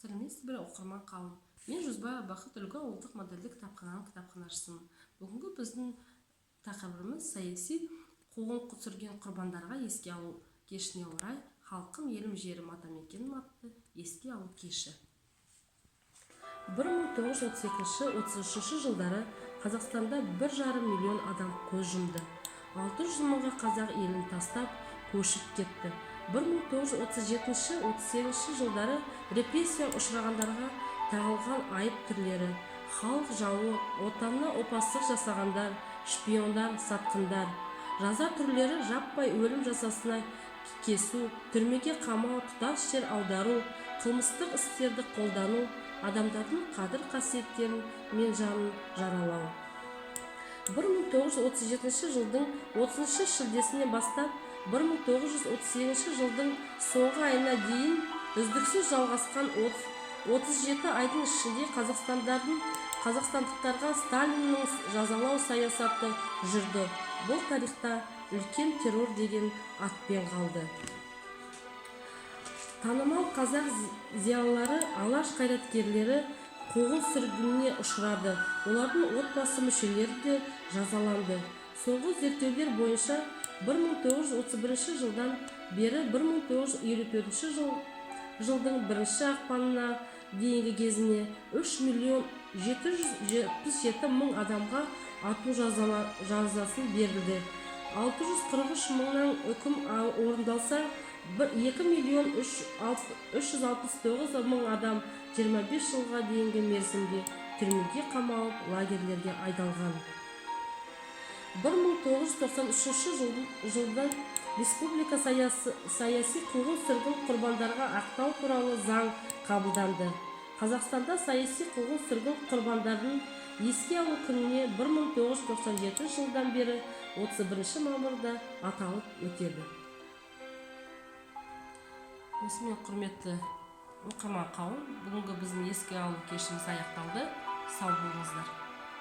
Сәлеметсіз бе оқырман қауым. Мен Жүзбаева Бақыт Үлгі ауылдық модельдік кітапхананың кітапханашысымын. Бүгінгі біздің тақырыбымыз саяси қуғын-сүргін құрбандарға еске алу кешіне орай «Халқым, елім, жерім, атамекенім» атты еске алу кеші. 1932-33 жылдары Қазақстанда 1,5 миллион адам көз жұмды. 600 мыңға қазақ елін тастап, көшіп кетті. 1937-38 жылдары репрессия ұшырағандарға тағылған айып түрлері: халық жауы, отанына опасыздық жасағандар, шпиондар, сатқындар. Жаза түрлері: жаппай өлім жазасына кесу, түрмеге қамау, тұтас жер аудару, қылмыстық істерді қолдану, адамдардың қадір-қасиеттерін мен жанын жаралау. 1937 жылдың 30 шілдесінен бастап 1938 жылдың соңғы айына дейін үздіксіз жалғасқан 37 айдың ішінде қазақстандықтарға Сталиннің жазалау саясаты жүрді. Бұл тарихта үлкен террор деген атпен қалды. Танымал қазақ зиялылары, алаш қайраткерлері қуғын-сүргініне ұшырады. Олардың отбасы мүшелері де жазаланды. Соңғы зерттеулер бойынша 1931 жылдан бері 1954 жылдың 1 ақпанына дейінгі кезіне 3.777.000 адамға ату жазасын берілді. 643 мыңнан үкім орындалса, 2.369.000 адам 25 жылға дейінгі мерзімге түрмеге қамалып, лагерлерге айдалған. 1993 жылдан республика саяси қуғын-сүргін құрбандарға ақтау туралы заң қабылданды. Қазақстанда саяси қуғын-сүргін құрбандарын еске алу күніне 1997 жылдан бері 31 мамырда аталып өтеді. Осымен, құрметті оқырман қауым, бүгінгі біздің еске алу кешіміз аяқталды. Сау болыңыздар.